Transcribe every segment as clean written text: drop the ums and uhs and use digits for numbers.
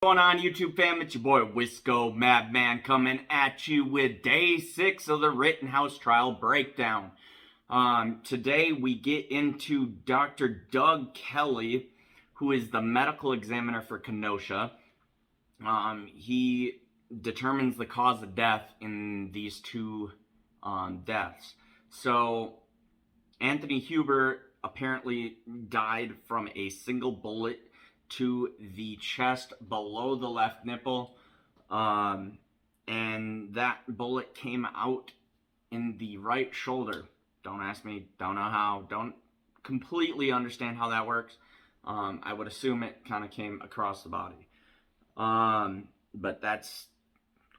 What's going on, YouTube fam? It's your boy Wisco Madman coming at you with day 6 of the Rittenhouse trial breakdown. Today we get into Dr. Doug Kelly, who is the medical examiner for Kenosha. He determines the cause of death in these two deaths. So Anthony Huber apparently died from a single bullet to the chest below the left nipple, and that bullet came out in the right shoulder. Don't ask me, don't know how, don't completely understand how that works. I would assume it kind of came across the body, but that's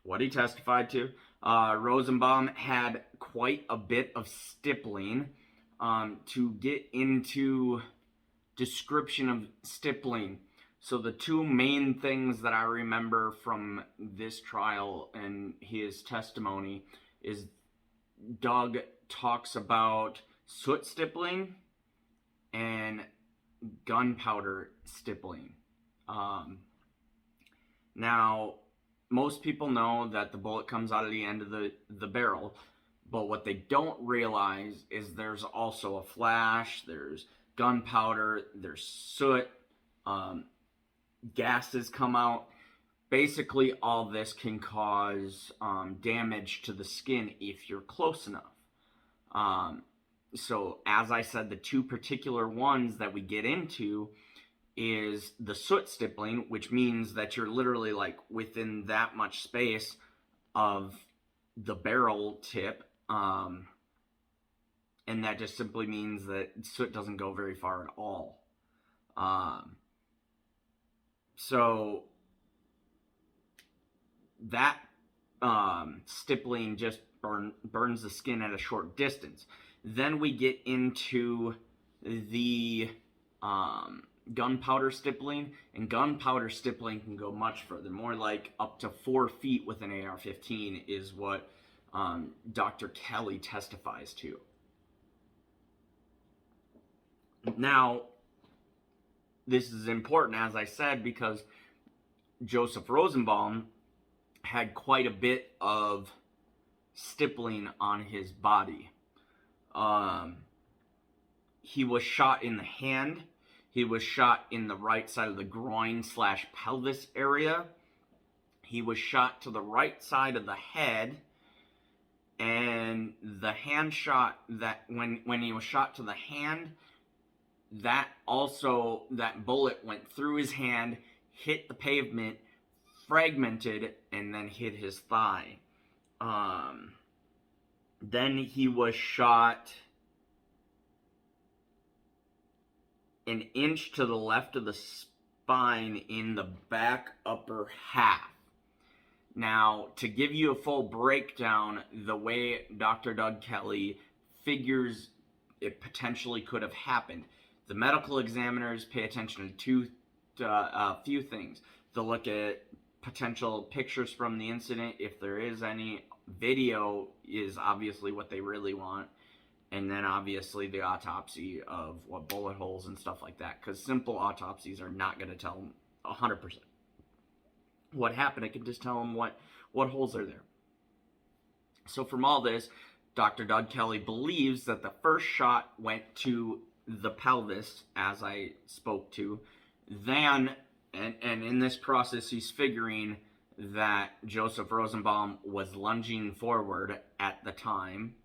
what he testified to. Rosenbaum had quite a bit of stippling. To get into description of stippling. So the two main things that I remember from this trial and his testimony is Doug talks about soot stippling and gunpowder stippling. Now, most people know that the bullet comes out of the end of the barrel, but what they don't realize is there's also a flash, there's gunpowder, there's soot, gases come out. Basically, all this can cause damage to the skin if you're close enough. So, as I said, the two particular ones that we get into is the soot stippling, which means that you're literally like within that much space of the barrel tip. And that just simply means that soot doesn't go very far at all. So that stippling just burns the skin at a short distance. Then we get into the gunpowder stippling, and gunpowder stippling can go much further, more like up to 4 feet with an AR-15 is what Dr. Kelly testifies to. Now, this is important, as I said, because Joseph Rosenbaum had quite a bit of stippling on his body. He was shot in the hand. He was shot in the right side of the groin/pelvis area. He was shot to the right side of the head. And the hand shot, that when he was shot to the hand, that bullet went through his hand, hit the pavement, fragmented, and then hit his thigh. Then he was shot an inch to the left of the spine in the back upper half. Now, to give you a full breakdown, the way Dr. Doug Kelly figures it potentially could have happened, the medical examiners pay attention to a few things. They'll look at potential pictures from the incident, if there is any. Video is obviously what they really want. And then obviously the autopsy of what bullet holes and stuff like that, because simple autopsies are not going to tell them 100% what happened. It can just tell them what holes are there. So from all this, Dr. Doug Kelly believes that the first shot went to the pelvis, as I spoke to. Then, and in this process, he's figuring that Joseph Rosenbaum was lunging forward at the time.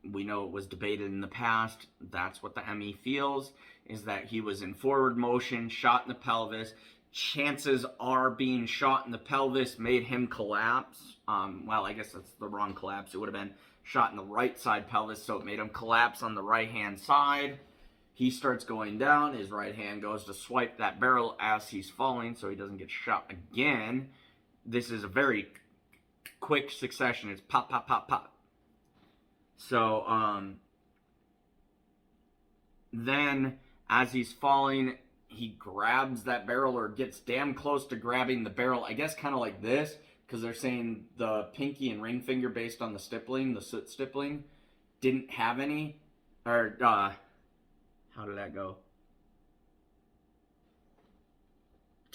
We know it was debated in the past. That's what the ME feels, is that he was in forward motion, shot in the pelvis. Chances are being shot in the pelvis made him collapse. Well, I guess that's the wrong collapse. It would have been shot in the right side pelvis, so it made him collapse on the right hand side. He starts going down. His right hand goes to swipe that barrel as he's falling so he doesn't get shot again. This is a very quick succession. It's pop, pop, pop, pop. So, then as he's falling, he grabs that barrel, or gets damn close to grabbing the barrel. I guess kind of like this, because they're saying the pinky and ring finger, based on the stippling, the soot stippling, didn't have any. Or, how did that go?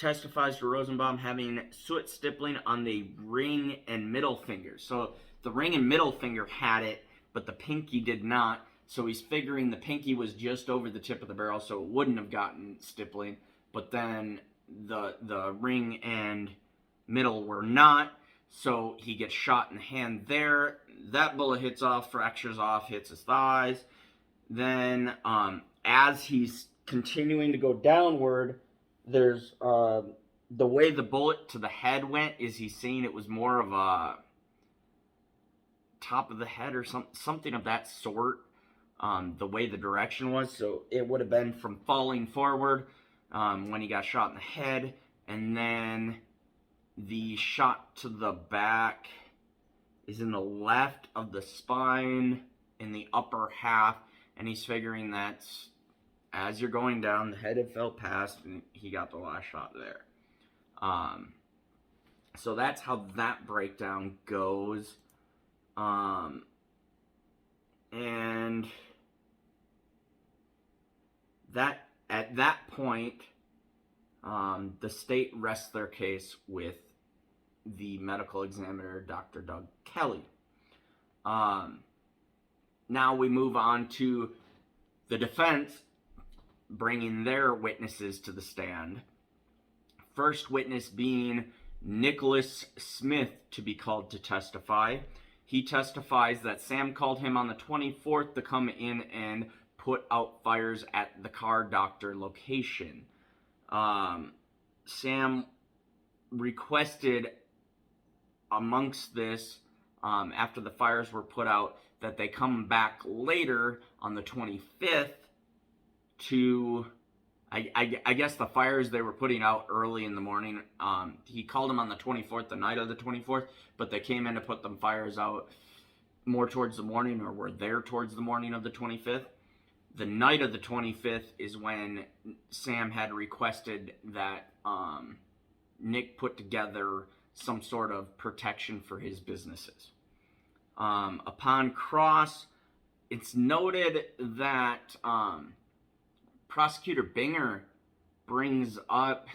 testifies to Rosenbaum having soot stippling on the ring and middle fingers. So the ring and middle finger had it, but the pinky did not. So he's figuring the pinky was just over the tip of the barrel, so it wouldn't have gotten stippling. But then the ring and middle were not. So he gets shot in the hand there. That bullet hits off, fractures off, hits his thighs. Then as he's continuing to go downward, there's the way the bullet to the head went is he's saying it was more of a top of the head or something of that sort, the way the direction was. So it would have been from falling forward when he got shot in the head, and then the shot to the back is in the left of the spine in the upper half, and he's figuring that's as you're going down, the head had fell past, and he got the last shot there. So that's how that breakdown goes. And that at that point, the state rests their case with the medical examiner, Dr. Doug Kelly. Now we move on to the defense bringing their witnesses to the stand. First witness being Nicholas Smith to be called to testify. He testifies that Sam called him on the 24th to come in and put out fires at the car doctor location. Sam requested amongst this, after the fires were put out, that they come back later on the 25th to, I guess the fires they were putting out early in the morning. He called them on the 24th, the night of the 24th, but they came in to put them fires out more towards the morning, or were there towards the morning of the 25th. The night of the 25th is when Sam had requested that Nick put together some sort of protection for his businesses. Upon cross, it's noted that Prosecutor Binger brings up,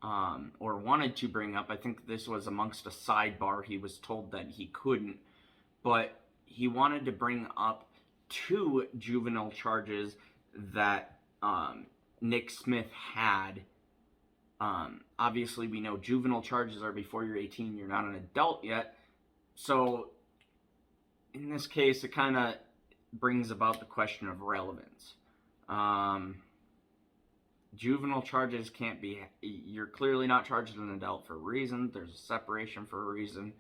or wanted to bring up, I think this was amongst a sidebar, he was told that he couldn't, but he wanted to bring up 2 juvenile charges that Nick Smith had. Obviously, we know juvenile charges are before you're 18, you're not an adult yet. So, in this case, it kind of brings about the question of relevance. Juvenile charges can't be, you're clearly not charged as an adult for a reason. There's a separation for a reason.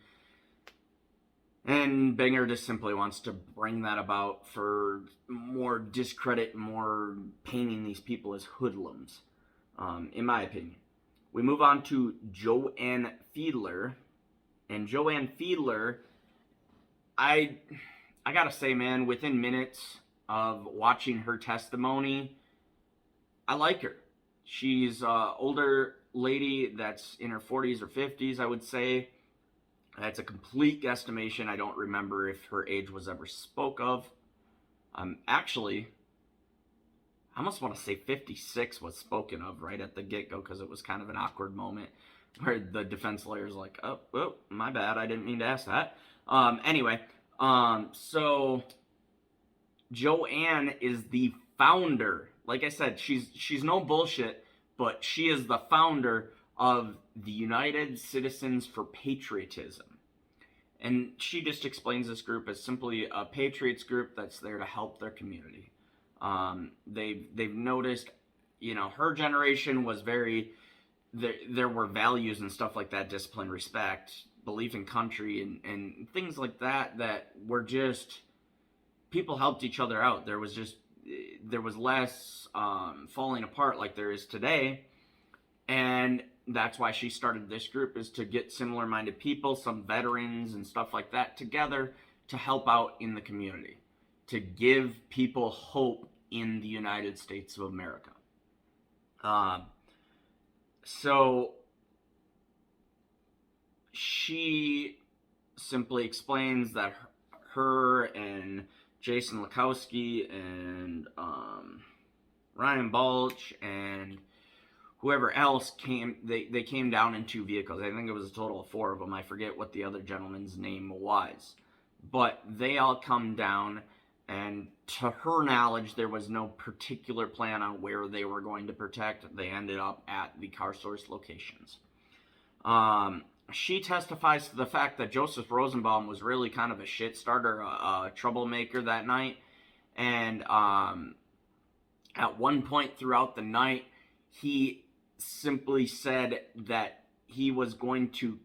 And Binger just simply wants to bring that about for more discredit, more painting these people as hoodlums, in my opinion. We move on to Joanne Fiedler. And Joanne Fiedler, I gotta say, man, within minutes of watching her testimony, I like her. She's an older lady that's in her 40s or 50s, I would say. That's a complete guesstimation. I don't remember if her age was ever spoke of. Actually, I almost want to say 56 was spoken of right at the get-go, because it was kind of an awkward moment where the defense lawyer's like, oh, my bad, I didn't mean to ask that. Anyway, so Joanne is the founder. Like I said, she's no bullshit, but she is the founder of the United Citizens for Patriotism. And she just explains this group as simply a patriots group that's there to help their community. They've noticed, her generation was very, there were values and stuff like that, discipline, respect, belief in country, and things like that were just, people helped each other out. There was less falling apart like there is today. And that's why she started this group, is to get similar-minded people, some veterans and stuff like that, together to help out in the community, to give people hope in the United States of America. So she simply explains that her and Jason Lukowski and Ryan Balch and whoever else came, they came down in 2 vehicles. I think it was a total of 4 of them. I forget what the other gentleman's name was. But they all come down, and to her knowledge, there was no particular plan on where they were going to protect. They ended up at the car source locations. She testifies to the fact that Joseph Rosenbaum was really kind of a shit starter, a troublemaker that night. And at one point throughout the night, he simply said that he was going to,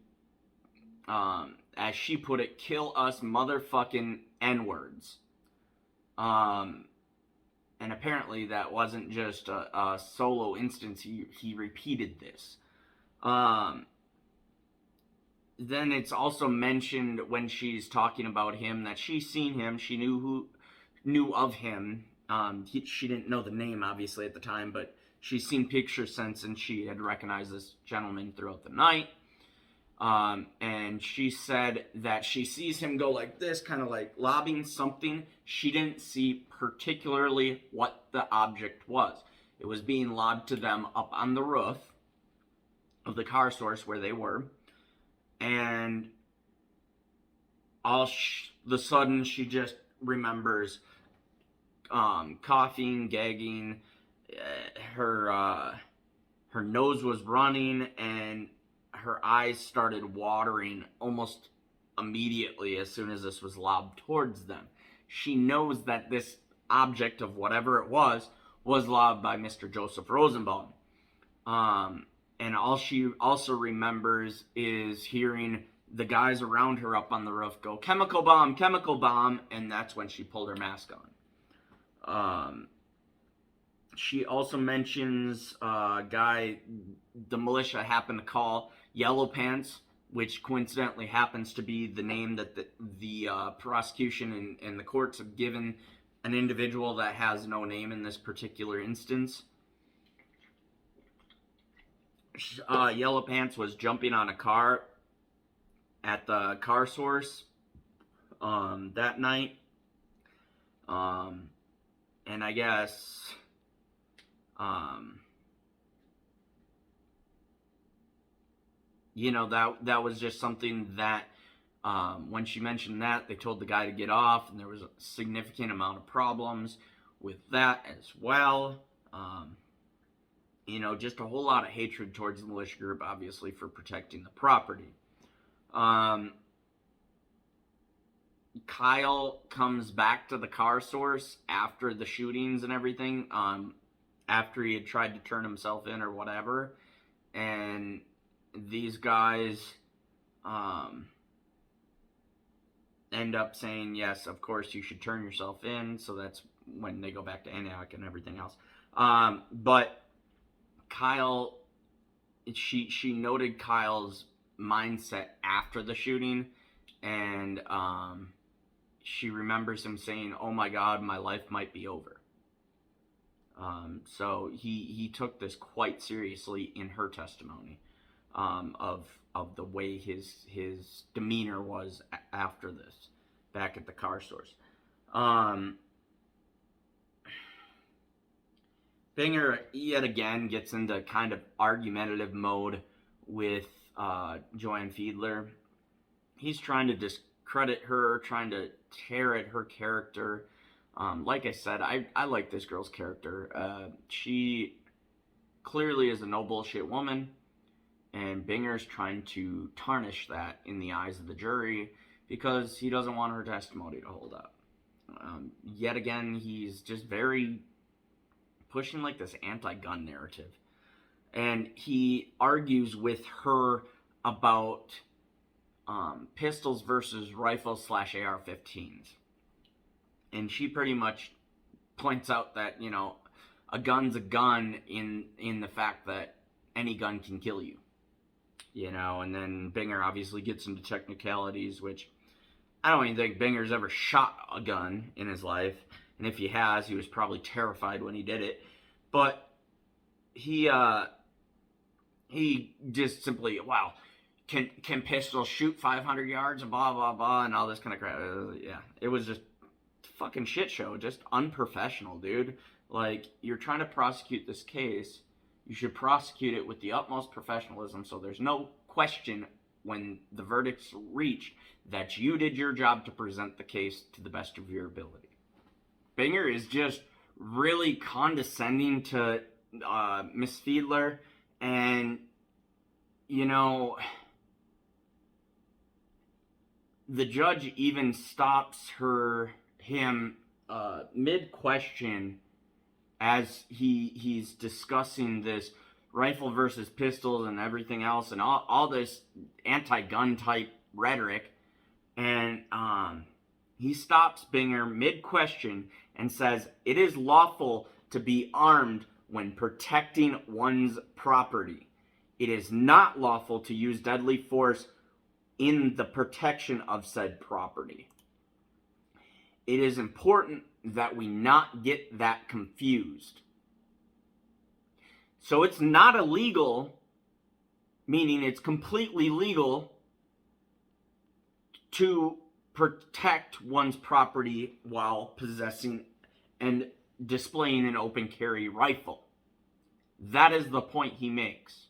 as she put it, kill us motherfucking N-words. And apparently that wasn't just a solo instance. He repeated this. Then it's also mentioned when she's talking about him that she's seen him. She knew of him. She didn't know the name, obviously, at the time, but she's seen pictures since, and she had recognized this gentleman throughout the night. And she said that she sees him go like this, kind of like lobbing something. She didn't see particularly what the object was. It was being lobbed to them up on the roof of the car source where they were. And all of a sudden, she just remembers coughing, gagging. Her nose was running, and her eyes started watering almost immediately as soon as this was lobbed towards them. She knows that this object of whatever it was lobbed by Mr. Joseph Rosenbaum. And all she also remembers is hearing the guys around her up on the roof go, chemical bomb, and that's when she pulled her mask on. She also mentions a guy the militia happened to call Yellow Pants, which coincidentally happens to be the name that the prosecution and the courts have given an individual that has no name in this particular instance. Yellow Pants was jumping on a car at the car source that night. And I guess that was just something that when she mentioned that, they told the guy to get off, and there was a significant amount of problems with that as well. Just a whole lot of hatred towards the militia group, obviously, for protecting the property. Kyle comes back to the car source after the shootings and everything, after he had tried to turn himself in or whatever, and these guys end up saying, yes, of course you should turn yourself in. So that's when they go back to Antioch and everything else. But Kyle, she noted Kyle's mindset after the shooting, and she remembers him saying, oh my God, my life might be over. So he took this quite seriously in her testimony, of the way his demeanor was after this, back at the car source. Binger yet again gets into kind of argumentative mode with Joanne Fiedler. He's trying to discredit her, trying to tear at her character. Like I said, I like this girl's character. She clearly is a no bullshit woman, and Binger's trying to tarnish that in the eyes of the jury because he doesn't want her testimony to hold up. Yet again, he's just very pushing like this anti-gun narrative. And he argues with her about pistols versus rifles / AR-15s. And she pretty much points out that, a gun's a gun in the fact that any gun can kill you. And then Binger obviously gets into technicalities, which I don't even think Binger's ever shot a gun in his life. And if he has, he was probably terrified when he did it. But he just simply, wow, can pistols shoot 500 yards and blah, blah, blah, and all this kind of crap. Yeah, it was just fucking shit show. Just unprofessional, dude. Like, you're trying to prosecute this case. You should prosecute it with the utmost professionalism so there's no question when the verdict's reached that you did your job to present the case to the best of your ability. Binger is just really condescending to Miss Fiedler, and, you know, the judge even stops him mid-question as he's discussing this rifle versus pistols and everything else and all this anti-gun type rhetoric, and he stops Binger mid-question and says, "It is lawful to be armed when protecting one's property. It is not lawful to use deadly force in the protection of said property." It is important that we not get that confused. So it's not illegal, meaning it's completely legal, to protect one's property while possessing and displaying an open carry rifle. That is the point he makes.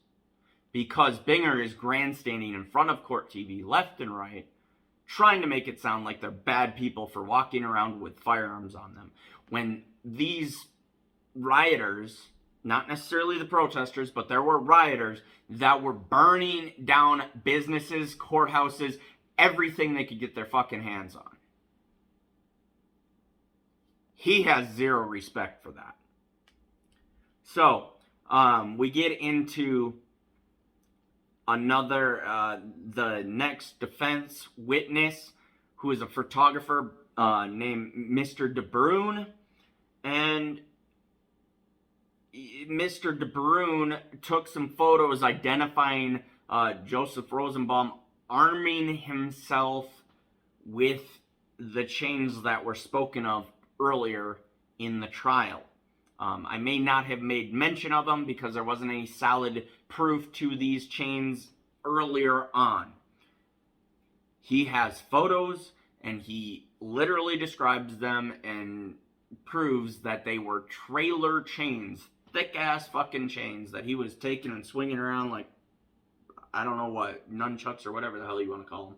Because Binger is grandstanding in front of court TV left and right, trying to make it sound like they're bad people for walking around with firearms on them, when these rioters, not necessarily the protesters, but there were rioters that were burning down businesses, courthouses, everything they could get their fucking hands on. He has zero respect for that. So, we get into the next defense witness, who is a photographer named Mr. DeBrune. And Mr. DeBrune took some photos identifying Joseph Rosenbaum arming himself with the chains that were spoken of earlier in the trial. I may not have made mention of them because there wasn't any solid proof to these chains earlier on. He has photos, and he literally describes them and proves that they were trailer chains, thick-ass fucking chains that he was taking and swinging around like, I don't know what, nunchucks or whatever the hell you want to call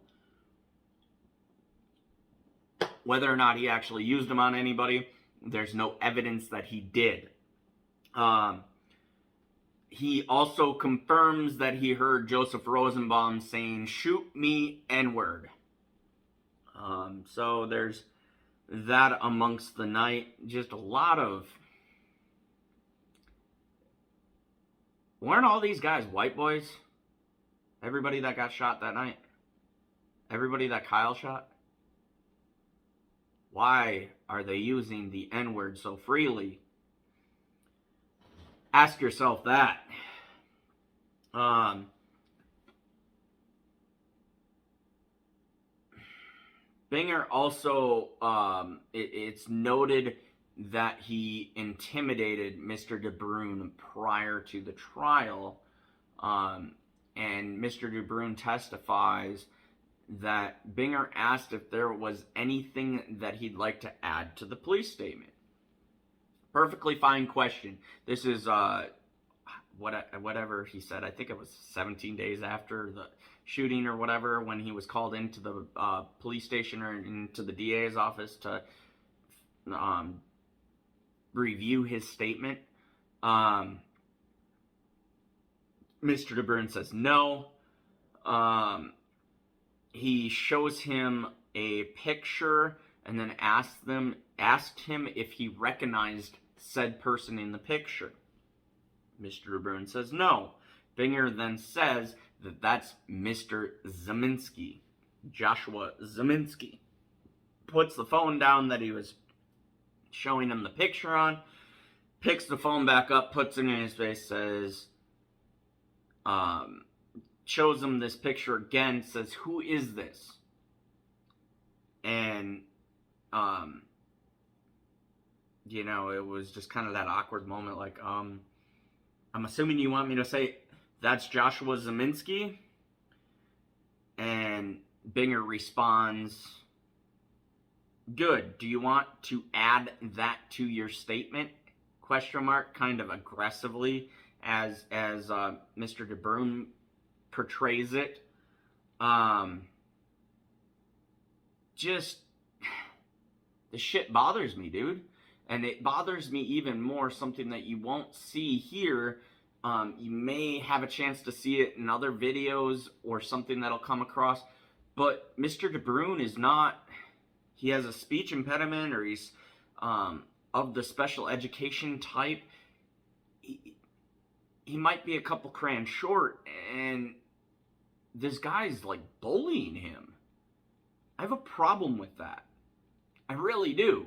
them. Whether or not he actually used them on anybody, there's no evidence that he did. He also confirms that he heard Joseph Rosenbaum saying, "Shoot me, N-word." So there's that amongst the night. Just a lot of... Weren't all these guys white boys? Everybody that got shot that night? Everybody that Kyle shot? Why are they using the N-word so freely? Ask yourself that. Binger also, it's noted that he intimidated Mr. DeBrune prior to the trial, and Mr. DeBrune testifies that Binger asked if there was anything that he'd like to add to the police statement. Perfectly fine question. This is whatever he said. I think it was 17 days after the shooting or whatever, when he was called into the police station or into the DA's office to review his statement. Mr. DeBrune says no. He shows him a picture and then asked him if he recognized said person in the picture. Mr. DeBrune says no. Binger then says that that's Mr. Zeminski, Joshua Zeminski. Puts the phone down that he was showing him the picture on, picks the phone back up, puts it in his face, says, shows him this picture again, says, "Who is this?" And, you know, it was just kind of that awkward moment, like, I'm assuming you want me to say, "That's Joshua Zeminski?" And Binger responds, "Good. Do you want to add that to your statement?" Question mark, kind of aggressively, as Mr. DeBrune portrays it. Just the shit bothers me, dude. And it bothers me even more, something that you won't see here. You may have a chance to see it in other videos or something that'll come across. But Mr. DeBrune is not, he has a speech impediment, or he's of the special education type. He might be a couple crayons short, and this guy's like bullying him. I have a problem with that. I really do.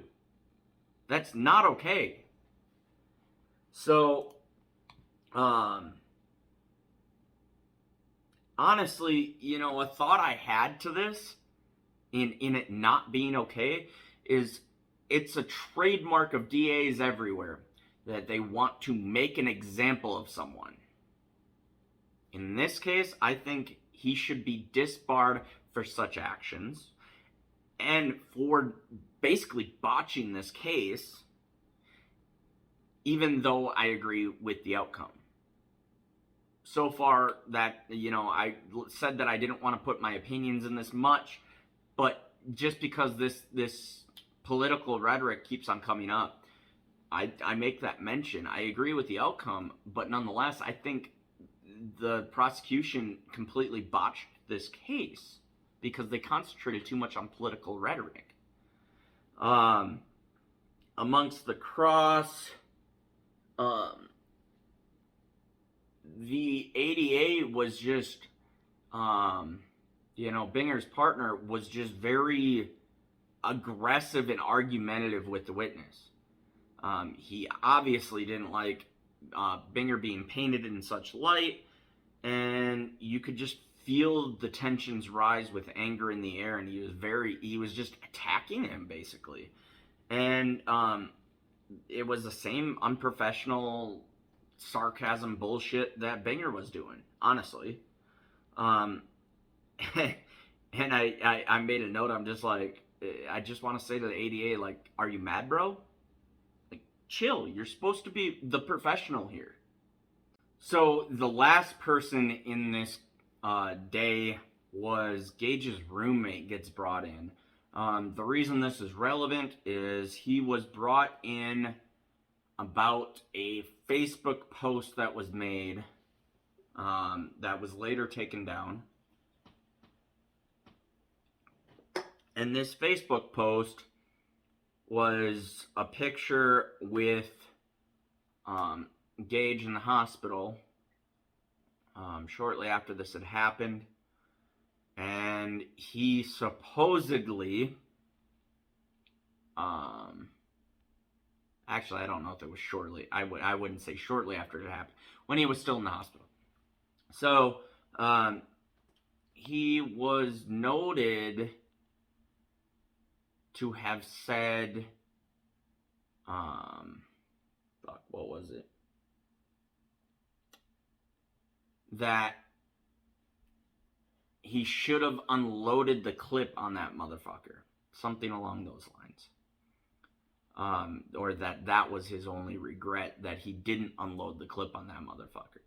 That's not okay. So, honestly, you know, a thought I had to this, in it not being okay, is it's a trademark of DAs everywhere that they want to make an example of someone. In this case, I think he should be disbarred for such actions, and for basically botching this case, even though I agree with the outcome. So far, that, you know, I said that I didn't want to put my opinions in this much, but just because this political rhetoric keeps on coming up, I make that mention. I agree with the outcome, but nonetheless, I think the prosecution completely botched this case because they concentrated too much on political rhetoric. Amongst the cross, the ADA was just, you know, Binger's partner was just very aggressive and argumentative with the witness. He obviously didn't like Binger being painted in such light, and you could just feel the tensions rise with anger in the air, and he was just attacking him, basically. And it was the same unprofessional sarcasm bullshit that Binger was doing, honestly. And I made a note. I'm just like, I just want to say to the ADA, like, are you mad, bro? Like, chill. You're supposed to be the professional here. So the last person in this day was Gage's roommate gets brought in. The reason this is relevant is he was brought in about a Facebook post that was made that was later taken down. And this Facebook post was a picture with Gage in the hospital shortly after this had happened. And he supposedly, actually, I don't know if it was shortly. I wouldn't say shortly after it happened. When he was still in the hospital. So, he was noted to have said, what was it? That he should have unloaded the clip on that motherfucker. Something along those lines. Or that was his only regret, that he didn't unload the clip on that motherfucker.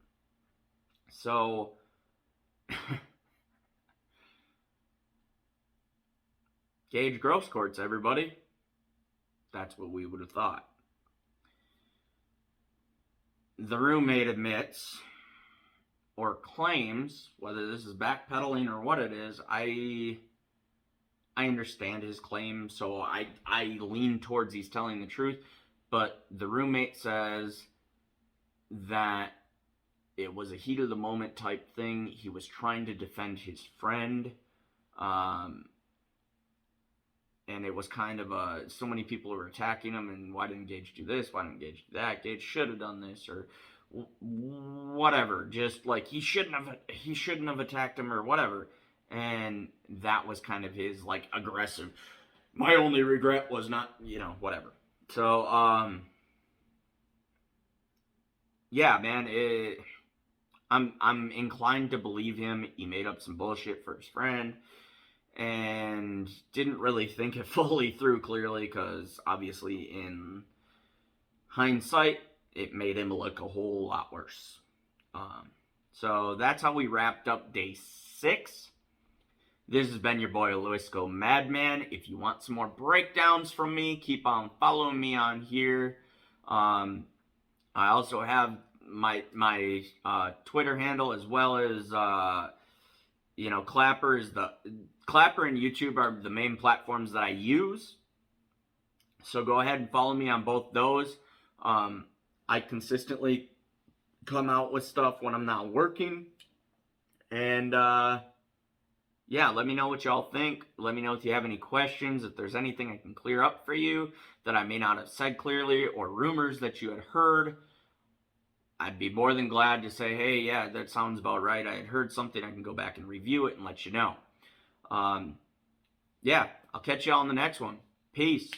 So, Gage gross courts, everybody. That's what we would have thought. The roommate admits, or claims, whether this is backpedaling or what it is, I understand his claim, so I lean towards he's telling the truth. But the roommate says that it was a heat of the moment type thing. He was trying to defend his friend. And it was kind of so many people were attacking him, and why didn't Gage do this? Why didn't Gage do that? Gage should have done this, or whatever. Just like he shouldn't have attacked him, or whatever. And that was kind of his like aggressive. My only regret was not, whatever. So yeah, man, I'm inclined to believe him. He made up some bullshit for his friend and didn't really think it fully through clearly, because obviously in hindsight it made him look a whole lot worse. So that's how we wrapped up day 6. This has been your boy Luisco Madman. If you want some more breakdowns from me, keep on following me on here. I also have my Twitter handle, as well as Clapper and YouTube are the main platforms that I use. So go ahead and follow me on both those. I consistently come out with stuff when I'm not working. And yeah, let me know what y'all think. Let me know if you have any questions, if there's anything I can clear up for you that I may not have said clearly, or rumors that you had heard. I'd be more than glad to say, hey, yeah, that sounds about right. I had heard something. I can go back and review it and let you know. Yeah, I'll catch y'all on the next one. Peace.